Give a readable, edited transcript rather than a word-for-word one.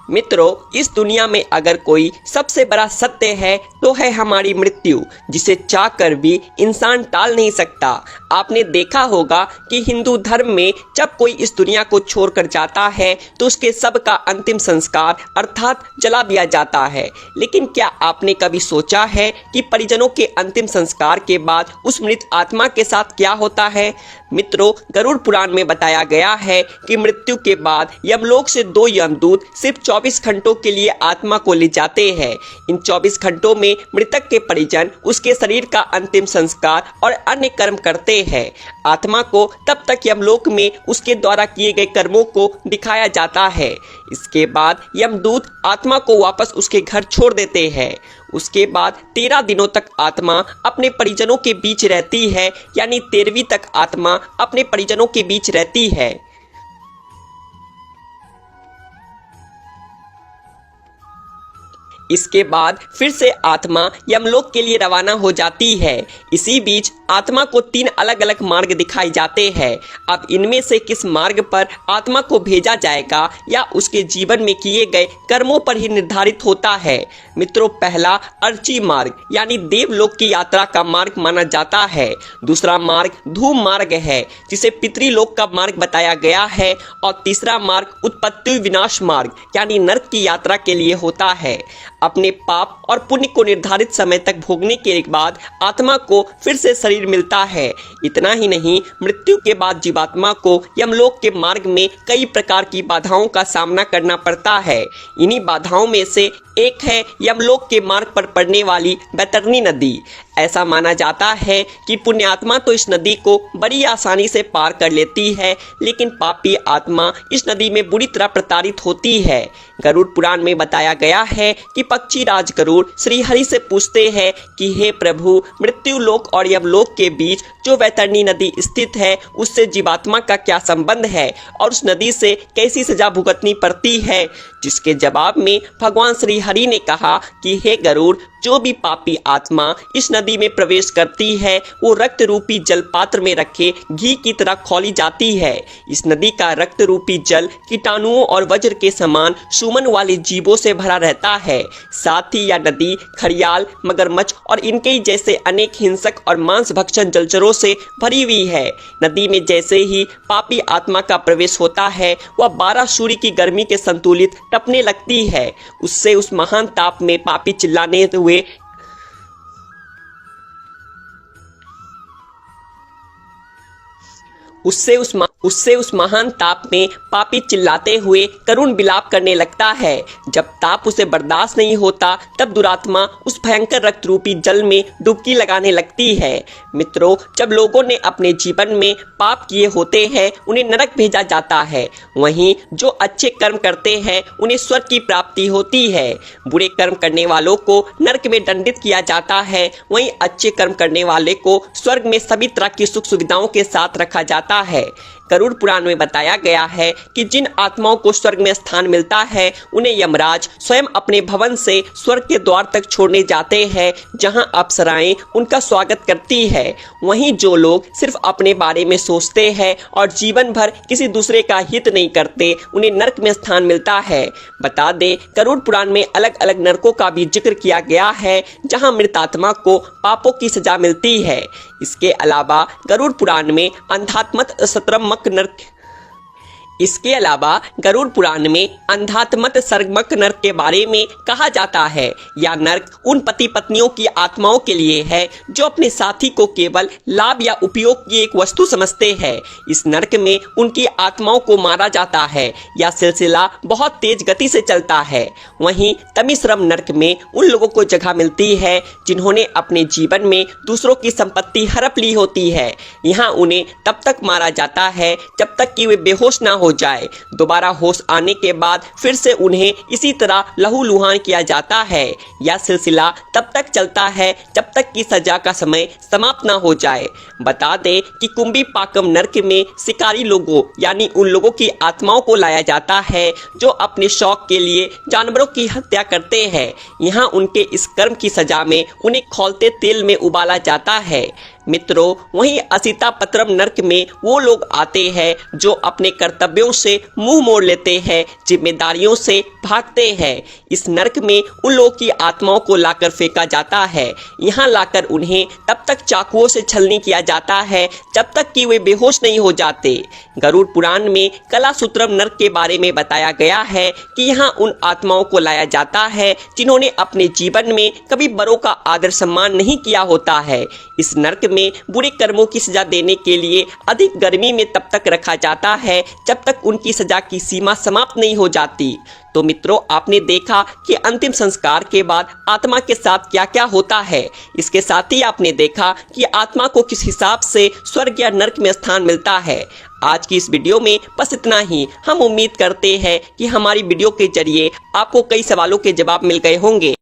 मित्रों, इस दुनिया में अगर कोई सबसे बड़ा सत्य है तो है हमारी मृत्यु, जिसे चाह कर भी इंसान टाल नहीं सकता। आपने देखा होगा कि हिंदू धर्म में जब कोई इस दुनिया को छोड़कर जाता है तो उसके सब का अंतिम संस्कार अर्थात जला दिया जाता है। लेकिन क्या आपने कभी सोचा है कि परिजनों के अंतिम संस्कार के बाद उस मृत आत्मा के साथ क्या होता है? मित्रों, गरुड़ पुराण में बताया गया है कि मृत्यु के बाद यमलोक से 2 यमदूत सिर्फ 24 घंटों के लिए आत्मा को ले जाते हैं। इन 24 घंटों में मृतक के परिजन उसके शरीर का अंतिम संस्कार और अन्य कर्म करते हैं। आत्मा को तब तक यमलोक में उसके द्वारा किए गए कर्मों को दिखाया जाता है। इसके बाद यमदूत आत्मा को वापस उसके घर छोड़ देते हैं। उसके बाद 13 दिनों तक आत्मा अपने परिजनों के बीच रहती है, यानी 13वीं तक आत्मा अपने परिजनों के बीच रहती है। इसके बाद फिर से आत्मा यमलोक के लिए रवाना हो जाती है। इसी बीच आत्मा को 3 अलग अलग मार्ग दिखाई जाते हैं। अब इनमें से किस मार्ग पर आत्मा को भेजा जाएगा या उसके जीवन में किए गए कर्मों पर ही निर्धारित होता है। मित्रों, पहला अर्ची मार्ग यानी देवलोक की यात्रा का मार्ग माना जाता है। दूसरा मार्ग धूम मार्ग है, जिसे पितृलोक का मार्ग बताया गया है। और तीसरा मार्ग उत्पत्ति विनाश मार्ग यानी नरक की यात्रा के लिए होता है। अपने पाप और पुण्य को निर्धारित समय तक भोगने के बाद आत्मा को फिर से शरीर मिलता है। इतना ही नहीं, मृत्यु के बाद जीवात्मा को यमलोक के मार्ग में कई प्रकार की बाधाओं का सामना करना पड़ता है। इन्हीं बाधाओं में से एक है यमलोक के मार्ग पर पड़ने वाली बैतरणी नदी। ऐसा माना जाता है कि पुण्यात्मा तो इस नदी को बड़ी आसानी से पार कर लेती है, लेकिन पापी आत्मा इस नदी में बुरी तरह प्रताड़ित होती है। गरुड़ पुराण में बताया गया है कि पक्षी राज गरुड़ श्री हरि से पूछते हैं कि हे प्रभु, मृत्यु लोक और यमलोक के बीच जो बैतरणी नदी स्थित है उससे जीवात्मा का क्या संबंध है और उस नदी से कैसी सजा भुगतनी पड़ती है? जिसके जवाब में भगवान श्री हरि ने कहा कि हे गरुड़, जो भी पापी आत्मा इस नदी में प्रवेश करती है वो रक्त रूपी जल पात्र में रखे घी की तरह खौली जाती है। इस नदी का रक्त रूपी जल कीटाणुओं और वज्र के समान सुमन वाले जीवों से भरा रहता है। साथ ही यह नदी खड़ियाल, मगरमच्छ और इनके ही जैसे अनेक हिंसक और मांस भक्षण जलचरों से भरी हुई है। नदी में जैसे ही पापी आत्मा का प्रवेश होता है वह 12 सूर्य की गर्मी के संतुलित तपने लगती है। उससे उस महान ताप में पापी चिल्लाने हुए उससे उस महान ताप में पापी चिल्लाते हुए करुण विलाप करने लगता है। जब ताप उसे बर्दाश्त नहीं होता तब दुरात्मा उस भयंकर रक्त रूपी जल में डुबकी लगाने लगती है। मित्रों, जब लोगों ने अपने जीवन में पाप किए होते हैं उन्हें नरक भेजा जाता है। वहीं जो अच्छे कर्म करते हैं उन्हें स्वर्ग की प्राप्ति होती है। बुरे कर्म करने वालों को नरक में दंडित किया जाता है। वहीं अच्छे कर्म करने वाले को स्वर्ग में सभी तरह की सुख सुविधाओं के साथ रखा जाता है। गरुड़ पुराण में बताया गया है कि जिन आत्माओं को स्वर्ग में स्थान मिलता है उन्हें यमराज स्वयं अपने भवन से स्वर्ग के द्वार तक छोड़ने जाते हैं, जहां अप्सराएं उनका स्वागत करती है। वहीं जो लोग सिर्फ अपने बारे में सोचते हैं और जीवन भर किसी दूसरे का हित नहीं करते उन्हें नरक में स्थान मिलता है। बता दें, गरुड़ पुराण में अलग अलग नरकों का भी जिक्र किया गया है जहां मृत आत्मा को पापों की सजा मिलती है। इसके अलावा गरुड़ पुराण में अंधात्मत सत्रमक नरक सर्गमक नरक के बारे में कहा जाता है। यह नरक उन पति पत्नियों की आत्माओं के लिए है जो अपने साथी को केवल लाभ या उपयोग की एक वस्तु समझते हैं। इस नरक में उनकी आत्माओं को मारा जाता है। यह सिलसिला बहुत तेज गति से चलता है। वहीं तमिश्रम नरक में उन लोगों को जगह मिलती है जिन्होंने अपने जीवन में दूसरों की संपत्ति हड़प ली होती है। यहाँ उन्हें तब तक मारा जाता है जब तक कि वे बेहोश ना हो जाए। दोबारा होश आने के बाद फिर से उन्हें इसी तरह लहूलुहान किया जाता है। यह सिलसिला तब तक चलता है जब तक कि सजा का समय समाप्त ना हो जाए। बता दें कि कुंभी पाकम नरक में शिकारी लोगों यानी उन लोगों की आत्माओं को लाया जाता है जो अपने शौक के लिए जानवरों की हत्या करते हैं। यहाँ उनके इस कर्म की सजा में उन्हें खौलते तेल में उबाला जाता है। मित्रों, वहीं असितापत्रम नर्क में वो लोग आते हैं जो अपने कर्तव्यों से मुंह मोड़ लेते हैं, जिम्मेदारियों से भागते हैं। इस नर्क में उन लोगों की आत्माओं को लाकर फेंका जाता है। यहाँ लाकर उन्हें तब तक चाकुओं से छलनी किया जाता है जब तक कि वे बेहोश नहीं हो जाते। गरुड़ पुराण में कलासूत्रम नर्क के बारे में बताया गया है कि यहाँ उन आत्माओं को लाया जाता है जिन्होंने अपने जीवन में कभी बड़ों का आदर सम्मान नहीं किया होता है। इस नर्क में बुरे कर्मों की सजा देने के लिए अधिक गर्मी में तब तक रखा जाता है जब तक उनकी सजा की सीमा समाप्त नहीं हो जाती। तो मित्रों, आपने देखा कि अंतिम संस्कार के बाद आत्मा के साथ क्या क्या होता है। इसके साथ ही आपने देखा कि आत्मा को किस हिसाब से स्वर्ग या नर्क में स्थान मिलता है। आज की इस वीडियो में बस इतना ही। हम उम्मीद करते हैं कि हमारी वीडियो के जरिए आपको कई सवालों के जवाब मिल गए होंगे।